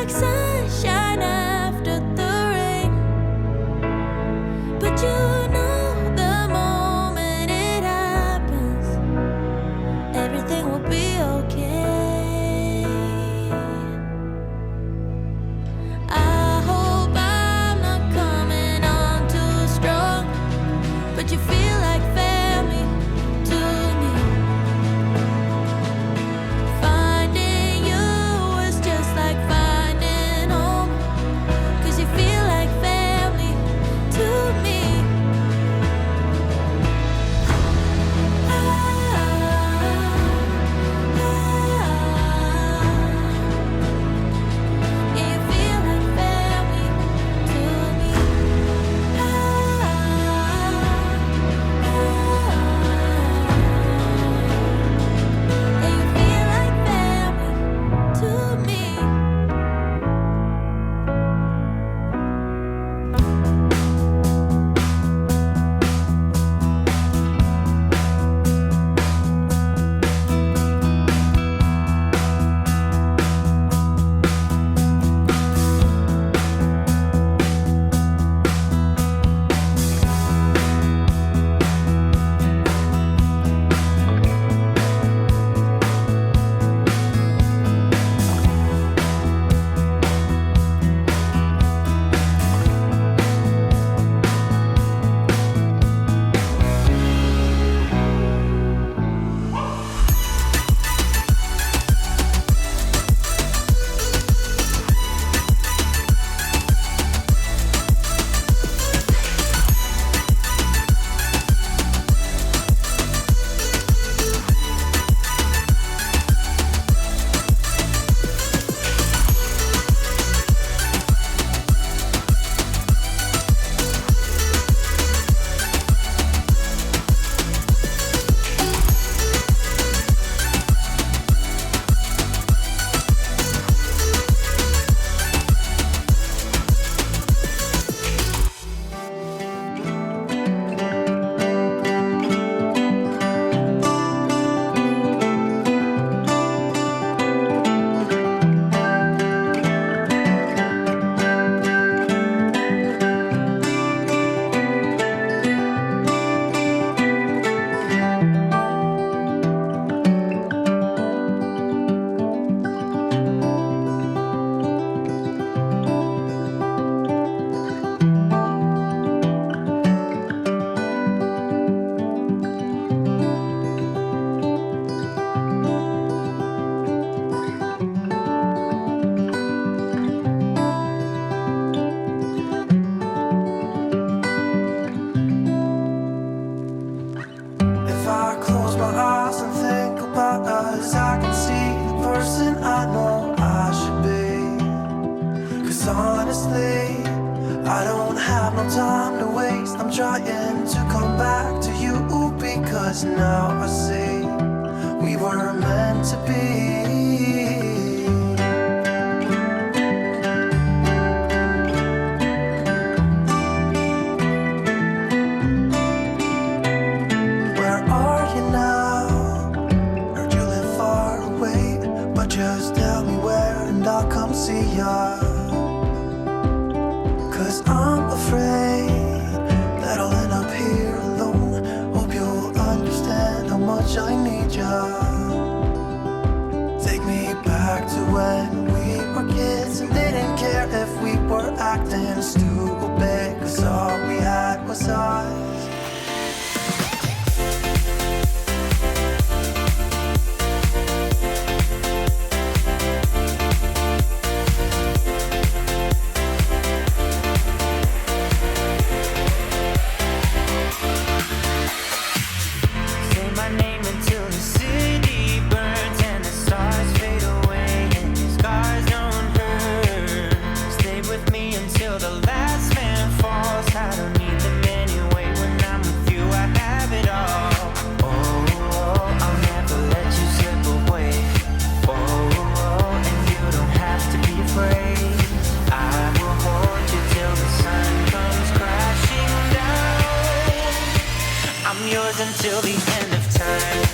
like sunshine after the rain. But you know the moment it happens, everything will be okay. I hope I'm not coming on too strong, but you feel like family to me. Finding you was just like finding home, 'cause you feel like family to me. Yeah, you feel like family to me. Yeah, you feel like family to me. If I close my eyes and think about us, I can see the person I know I should be. 'Cause honestly, I don't have no time to waste. I'm trying to come back to you, because now I see we were meant to be. Where are you now? Heard you live far away, but just tell me where and I'll come see ya. 'Cause I'm afraid that I'll end up here alone. Hope you'll understand how much I need ya. Take me back to when we were kids and didn't care if we were acting stupid, 'cause all we had was us. Say my name until the city burns and the stars fade away and your scars don't hurt. Stay with me until the last man falls. I don't need them anyway. When I'm with you, I have it all. Oh, I'll never let you slip away. Oh, and you don't have to be afraid. I will hold you till the sun comes crashing down. I'm yours until the end of time.